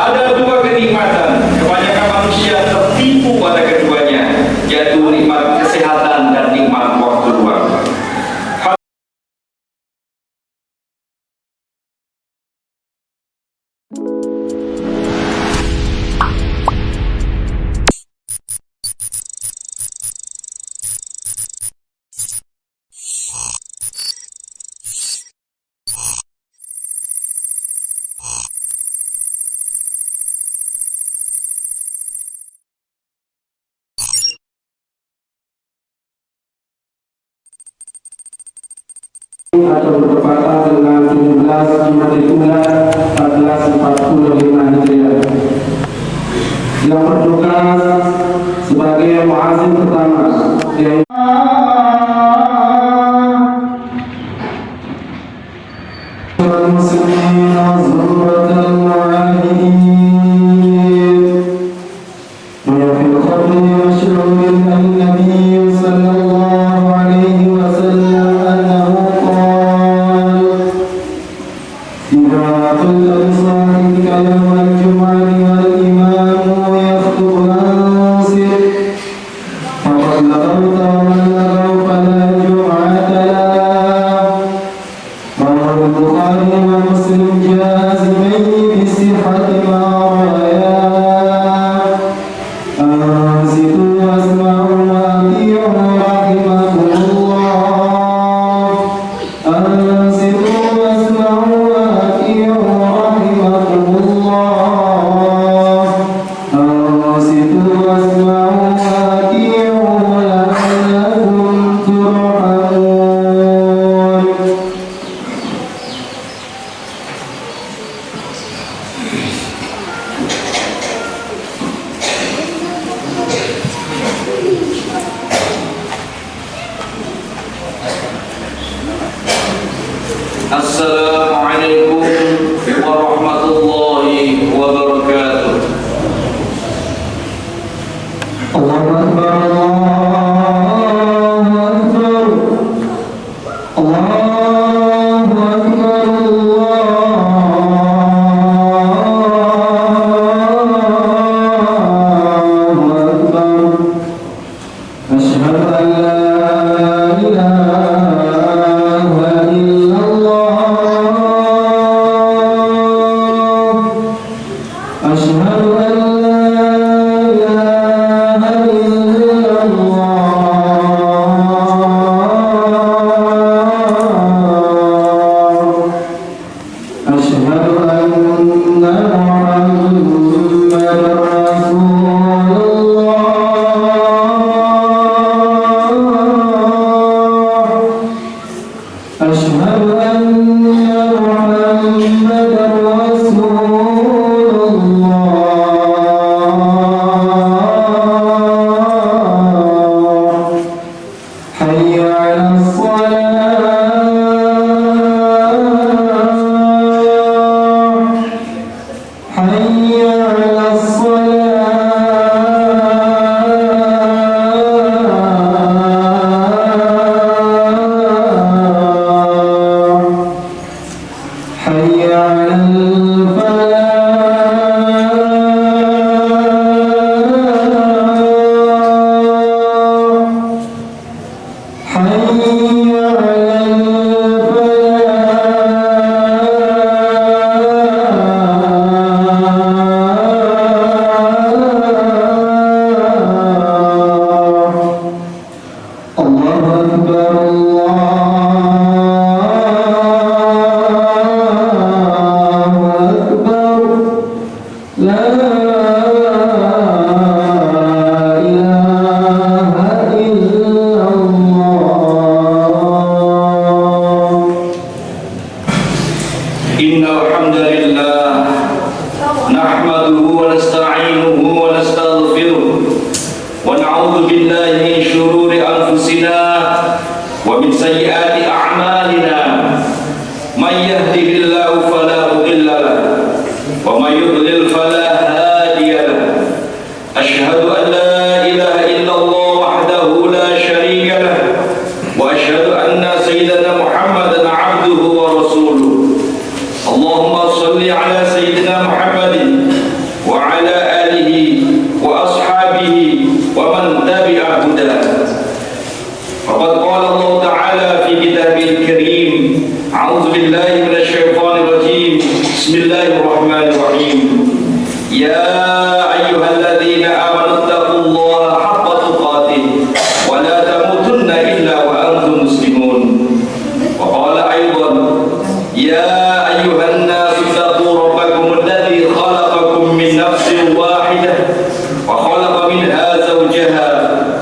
Ada dua kenikmatan, kebanyakan manusia tertipu pada keduanya, yaitu nikmat kesehatan dan nikmat waktu luang. Atau bertepatan dengan 17 Jumadil-Ula 1445 Hijriah. Yang bertugas sebagai muazzin pertama yang Assalamualaikum warahmatullahi wabarakatuh. Allahu Akbar, Allahu Akbar, Allahu Akbar, Allahu Akbar. Asyhadu an la Allahumma salli ala Sayyidina Muhammadin Bismillahirrahmanirrahim. Ya ayyuhalladzina amanu taqullaha haqqa tuqatih wa la tamutunna illa wa antum muslimun. Wa qala aidan ya ayyuhan nasu taqu rabbakum alladzi khalaqakum min nafsin wahidah wa khalaqa minha zawjaha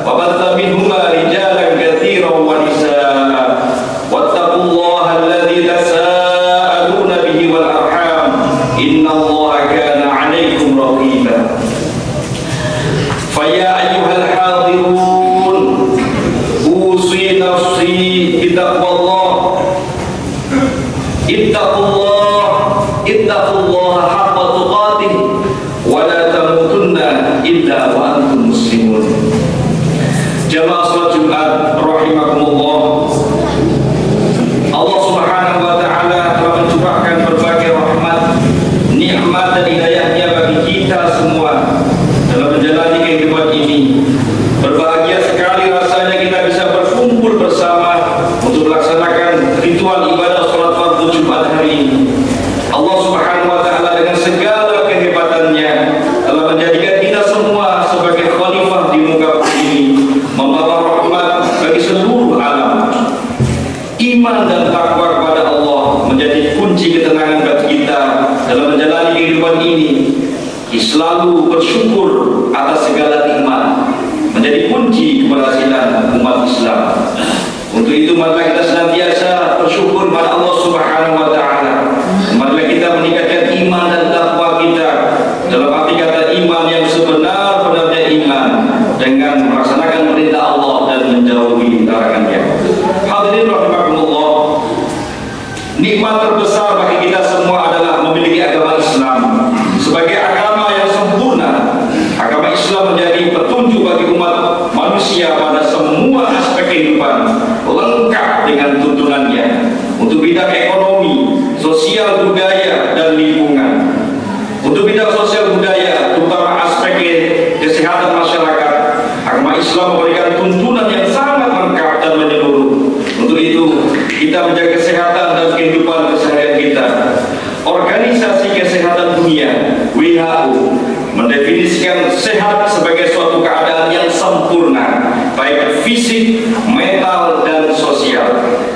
wa batha minhuma rijalan katsiran wa nisaa wattaqullaha alladzi tasaaluna bihi wal arham innallaha kana 'alaykum raqiba. Faya ayyuhal hadirun usi nafsi bitaqwallah ittaqullaha haqqa tuqatih wa la tamutunna illa wa antum muslimun. Jamaah salat Jumat rahimakumullah, Allah Subhanahu wa taala telah mencurahkan berbagai rahmat, nikmat dan hidayahnya bagi kita semua dalam menjalani kehidupan ini. Berbahagia sekali rasanya kita bisa berkumpul bersama untuk melaksanakan ritual ibadah salat fardu Jumat hari ini. Allah Subhanahu wa taala dengan segala kehebatannya telah menjadikan kita semua sebagai khalifah di muka bumi ini, membawa rahmat bagi seluruh alam. Iman dan takwa kepada Allah menjadi kunci ketenangan bagi kita dalam menjalani kehidupan ini. Selalu bersyukur atas segala nikmat menjadi kunci keberhasilan umat Islam. Untuk itu marilah kita senantiasa bersyukur kepada Allah Subhanahu wa taala. Marilah kita meningkatkan iman dan takwa kita, dalam arti kata iman yang sebenar-benarnya iman, dengan melaksanakan perintah Allah dan menjauhi larangannya. Hadirin rahimakumullah, nikmat terbesar bagi kita semua adalah memiliki agama Islam sebagai agama yang sempurna. Agama Islam menjadi petunjuk bagi umat manusia pada semua aspek kehidupan, lengkap dengan tuntunannya untuk bidang ekonomi, sosial, budaya, dan lingkungan. Untuk bidang sosial budaya, terutama aspek kesehatan masyarakat, agama Islam memberikan tuntunan yang sangat lengkap dan menyeluruh. Untuk itu, kita menjaga kesehatan dan kehidupan keseharian kita. Organisasi Kesehatan Dunia (WHO) mendefinisikan sehat sebagai suatu keadaan yang sempurna, baik fisik, mental, dan sosial,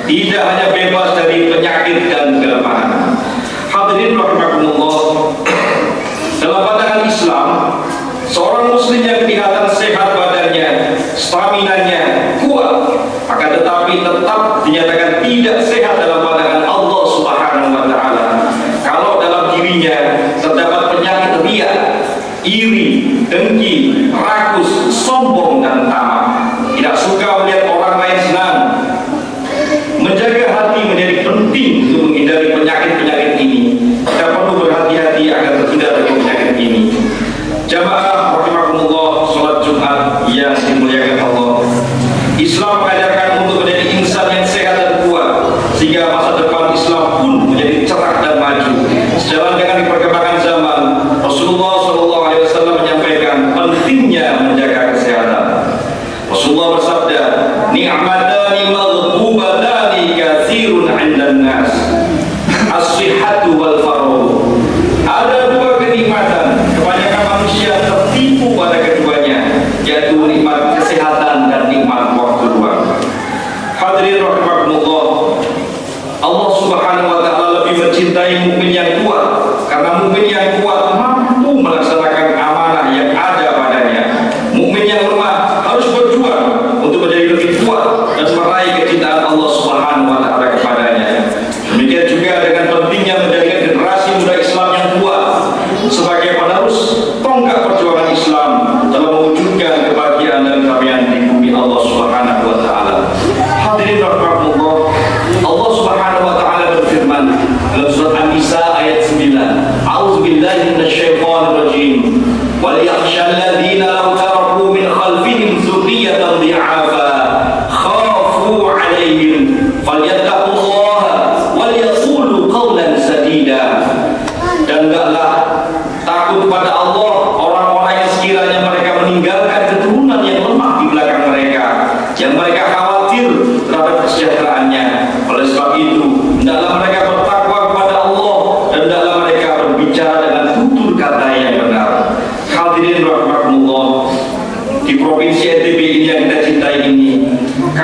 tidak hanya bebas dari penyakit dan kelemahan. Hadirin rahimakumullah, dalam pandangan Islam, seorang muslim yang kelihatan sehat badannya, staminanya kuat, akan tetapi tetap dinyatakan tidak sehat dalam pandangan Allah Subhanahu wa taala kalau dalam dirinya terdapat penyakit riya, iri, dengki, rakus, sombong, dan tamak. Tidak suka melihat orang lain senang. Menjaga hati menjadi penting untuk menghindari penyakit-penyakit ini. Kita perlu berhati-hati agar terhindar dari penyakit ini. Jamaah rahimakumullah, salat Jumat yang dimuliakan Allah, Islam mengajarkan untuk menjadi insan yang sehat dan kuat, sehingga masa depan Islam pun menjadi cerah dan maju. Sejalan dengan perkembangan zaman, Rasulullah SAW menyampaikan pentingnya menjaga kesehatan. Rasulullah bersabda, ni'matani maghbubatani katsirun 'indan nas, as-sihhatu wal faragh. Ada dua kenikmatan, kebanyakan manusia tertipu pada keduanya, yaitu nikmat kesehatan dan nikmat waktu luang. Hadirin rahimakumullah, Allah Subhanahu wa taala lebih mencintai mukmin yang kuat, karena mukmin yang kuat mampu melaksanakan amanah yang ada padanya. Mukmin yang lemah harus berjuang untuk menjadi lebih kuat dan meraih kecintaan Allah Subhanahu wa taala kepadanya. Demikian juga dengan pentingnya menjadikan generasi muda Islam yang kuat sebagai penerus tonggak perjuangan Islam dalam mewujudkan kebahagiaan dan kedamaian di bumi Allah Subhanahu wa taala. Hadirin rahimakumullah, Allah Subhanahu wa taala berfirman dalam surat An-Nisa ayat 9, A'udzubillahi minasyaitonir rajim. Wal yakhshal ladzina law taraku min khalfihim dzurriyyatan dhi'afa khafu 'alaihim falyattaqullaha wal yaqulu qawlan sadida. Dan hendaklah takut kepada Allah orang-orang yang sekiranya mereka meninggalkan keturunan yang lemah di belakang mereka, yang mereka khawatir terhadap kesejahteraannya. Oleh sebab itu, hendaklah mereka bertakwa kepada Allah dan hendaklah mereka berbicara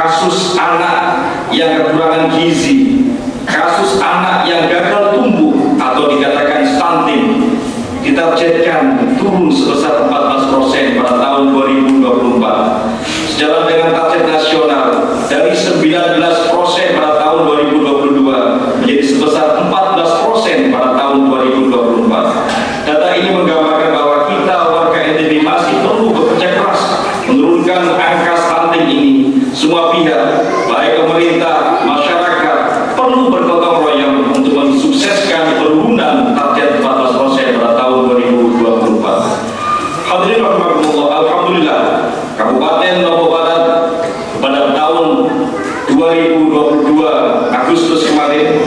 kasus anak yang kekurangan gizi, kasus anak yang gagal tumbuh atau dikatakan stunting ditargetkan turun sebesar 14% pada tahun 2024. Sejalan dengan target nasional dari 19% pada tahun 2022 menjadi sebesar 14% pada tahun 2024. Data ini menggambarkan bahwa kita warga NTB masih perlu bekerja keras menurunkan angka stunting ini. Semua pihak, baik pemerintah, masyarakat, perlu bergotong royong untuk mensukseskan penurunan target 14% pada tahun 2024. Hadirin rahimakumullah, alhamdulillah, Kabupaten Lombok Barat pada tahun 2022 Agustus kemarin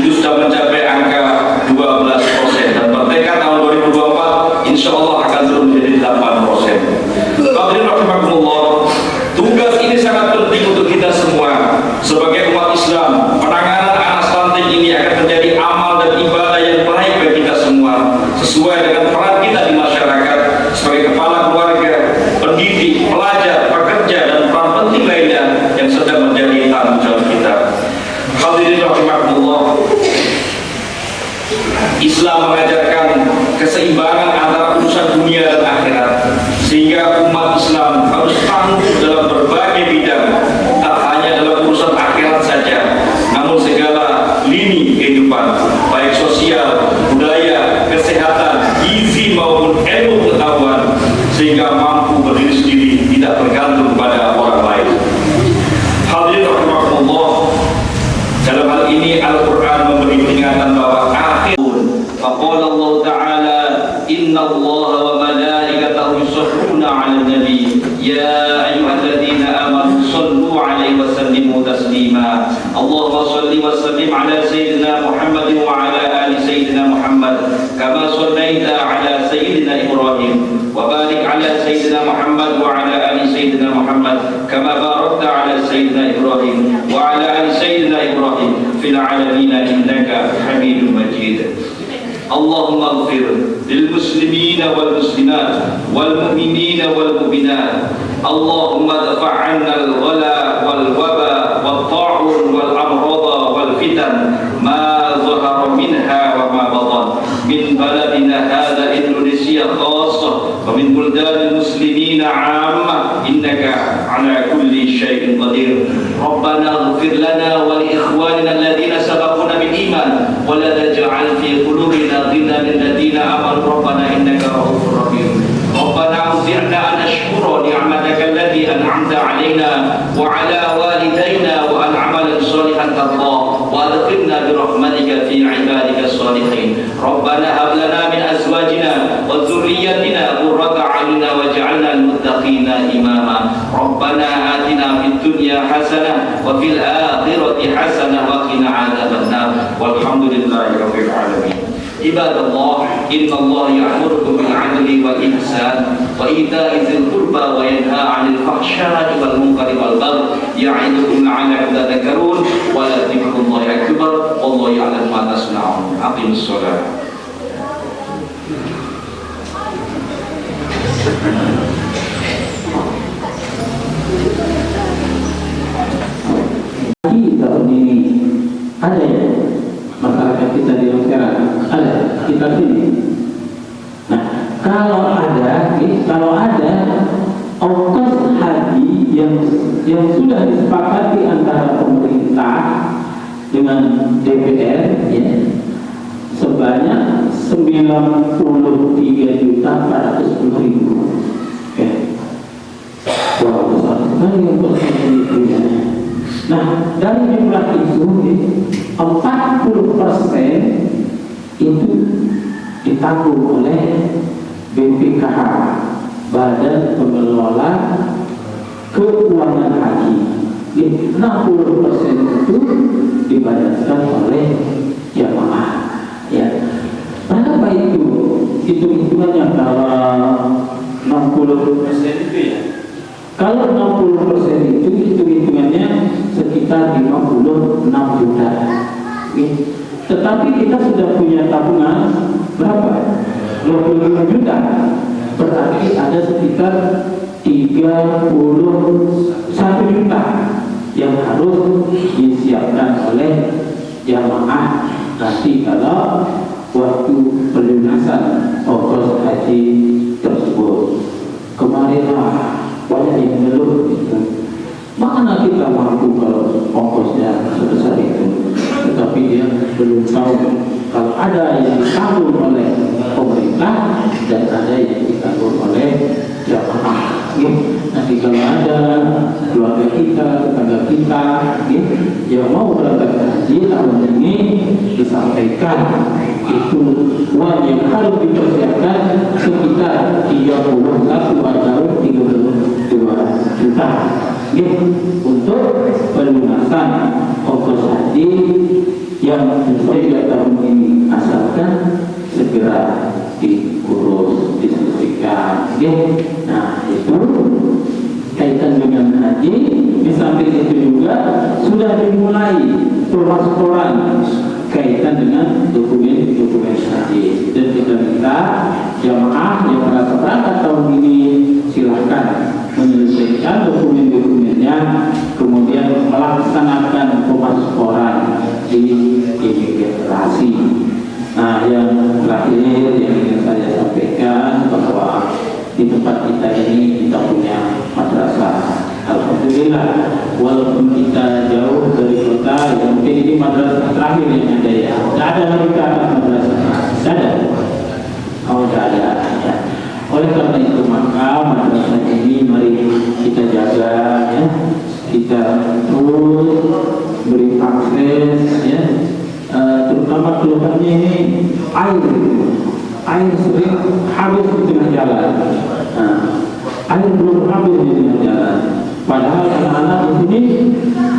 itu sudah mencapai angka 12% dan bertekad tahun 2024 insya Allah akan turun menjadi 8%. Hadirin rahimakumullah, tugas ini sangat penting untuk kita semua sebagai umat Islam. Penanganan anak stunting ini akan menjadi amal dan ibadah yang baik bagi kita semua, sesuai dengan peran kita di masyarakat sebagai kepala keluarga, pendidik, pelajar, pekerja, dan peran penting lainnya yang sedang menjadi tanggung jawab kita. Hadirin rahimakumullah, Islam mengajarkan keseimbangan antara urusan dunia dan akhirat, sehingga umat Islam harus tangguh dalam berbagai bidang, tak hanya dalam urusan akhirat saja, namun segala lini kehidupan, baik sosial, budaya, kesehatan, gizi maupun ilmu pengetahuan, sehingga mampu berdiri sendiri, tidak bergantung pada orang lain. Hadirin rahimakumullah, dalam hal ini Al-Quran memberi peringatan bahwa akhir faqala Allah Ta'ala inna Allah wa malaikatahu yusholluna 'alan nabi ya ayyuhalladzina amanu shallu 'alaihi wa sallimu taslima. Allahumma shalli wa sallim 'ala sayyidina Muhammad wa 'ala ali sayyidina Muhammad kama shallaita 'ala sayyidina Ibrahim wa barik 'ala sayyidina Muhammad wa 'ala ali sayyidina Muhammad kama barakta 'ala sayyidina Ibrahim wa 'ala ali sayyidina Ibrahim fil 'alamin innaka Hamidum Majid. Allahumma ighfir lil muslimina wal muslimat wal mu'minina wal mu'minat. Allahumma dafa' 'anna al ghala wal waba wat ta'un wal amrada wal fitan ma zahara minha wa ma batan min baladina hadha Indonesia khassah wa min buldanil muslimina 'ammah innaka 'ala kulli syai'in qadir. Rabbana ighfir lana wa li ikhwanina alladhina sabaquna bil iman wa la taj'al fi qulubina ghillan lil ladzina amanu rabbana innaka ra'ufur rahim. Rabbana awzi'na an nashkura ni'mataka allati an'amta 'alaina wa 'ala walidayna wa an 'amalan shalihan tardah wa adkhilna bi rahmatika fi 'ibadika shalihin. Rabbana hab lana min azwajina wa dhurriyyatina qurrata 'ayunin waj'alna lil muttaqina imama. Rabbana atina fid dunya hasanah wa fil akhirati hasanah wa qina 'adzabannar. Walhamdulillahi rabbil alamin. Ibadallah, innallaha ya'murukum bil 'adli wal ihsan wa ita'i dzil qurba wa yanha 'anil fahsya'i wal munkari wal baghi ya'idukum la'allakum tadhakkarun wa la dzikrullahi akbar wallahu ya'lamu ma tasna'un. Aqimus shalah. Tahun ini ada ya masyarakat kita di sekarang ada kita sini. Nah kalau ada ongkos haji yang sudah disepakati antara pemerintah dengan DPR ya, sebanyak 93.410.000 ya. Wah besar sekali ongkos itu ya. Nah, dari jumlah itu 40% itu ditanggung oleh BPKH, Badan Pengelola Keuangan Haji. 60% itu dibayarkan oleh jamaah. Ya, berapa itu? Hitung-hitungannya kalau 60% itu ya. Kalau 60% itu hitung-hitungannya sekitar 56 juta. Tetapi kita sudah punya tabungan berapa? 25 juta. Berarti ada sekitar 31 juta yang harus disiapkan oleh jamaah nanti kalau waktu pelunasan ongkos haji tersebut. Kemarinlah banyak yang ngeluh gitu. Mana kita mampu kalau ongkosnya sebesar itu, tetapi dia belum tahu kalau ada yang ditanggung oleh pemerintah dan ada yang ditanggung oleh jamaah. Nanti kalau ada keluarga kita, tetangga kita yang mau berangkat haji tahun ini, disampaikan itu uang yang harus dipersiapkan sekitar 31 atau 32 juta untuk pelunasan ongkos haji yang sejak tahun ini, asalkan segera diurus, diselesaikan. Nah, itu kaitan dengan haji. Di samping itu juga sudah dimulai pemasporan kaitan dengan dokumen-dokumen haji, dan kita minta jamaah yang merasa berangkat tahun ini silahkan menyelesaikan dokumen-dokumennya, kemudian melaksanakan pemasporan di imigrasi. Nah, yang terakhir yang ingin saya sampaikan bahwa di tempat kita ini kita punya madrasah. Alhamdulillah, walaupun kita jauh dari kota, yang mungkin ini madrasah terakhir yang ada ya. Tidak ada lagi ke atas madrasah. Tidak ada. Oh, tidak ada. Ya. Oleh karena itu maka madrasah ini mari kita jaga ya. Kita terus beri akses ya. Terutama keluhannya ini air sering habis di tengah jalan. Air belum habis di tengah jalan. Padahal anak-anak di sini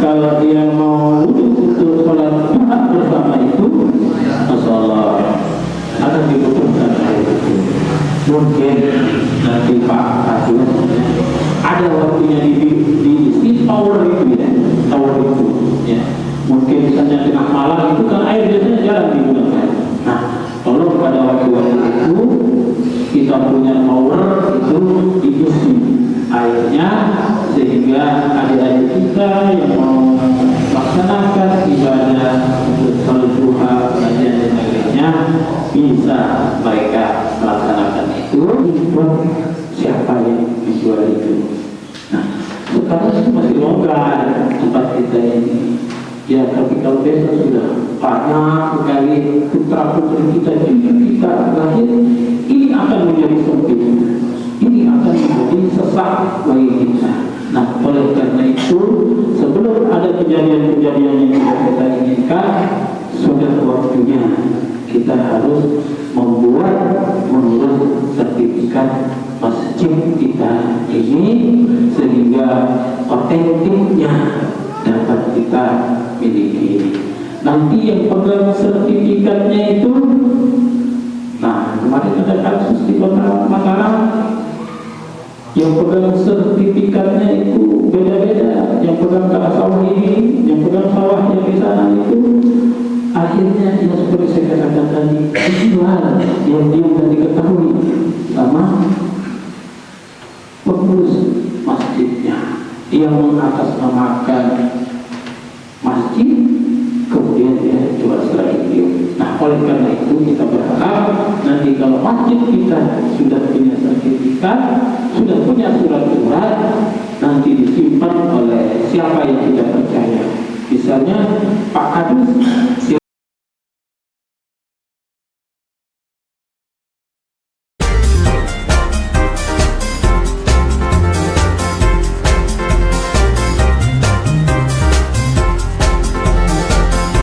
kalau dia mau duduk untuk sholat Jumat bersama itu, Masya Allah, akan dibutuhkan air itu. Mungkin nanti Pak Hasil ada waktunya di tower itu ya, tower itu ya. Mungkin misalnya tengah malam itu kan air biasanya jarang digunakan. Nah, tolong pada waktu-waktu itu kita punya tower itu diisi airnya, sehingga adik-adik kita yang mau melaksanakan ibadah untuk salat duha, pengajian dan lainnya bisa mereka melaksanakan itu. Siapa yang menjual itu? Nah, sekarang itu masih longgar tempat kita ini. Ya, tapi kalau besok sudah banyak sekali putra-putri kita, kita lahir, ini akan menjadi sempit, ini akan menjadi sesak bagi kita. Nah, oleh karena itu, sebelum ada kejadian-kejadian yang tidak kita inginkan, sudah waktunya kita harus mengurus sertifikat masjid kita ini, sehingga otentiknya dapat kita miliki. Nanti yang pegang sertifikatnya itu, nah kemarin ada kasus di Kota Mataram, yang pegang sertifikatnya itu beda-beda. Yang pegang sawah ini, yang pegang sawah yang di sana itu, akhirnya ya seperti saya katakan tadi, dijual yang dia tidak diketahui sama pengurus masjidnya. Dia mengatasnamakan masjid, kemudian dia jual secara video. Nah, oleh karena itu kita berharap nanti kalau masjid kita sudah punya sertifikat, sudah punya surat-surat, nanti disimpan oleh siapa yang kita percaya. Misalnya Pak Kadus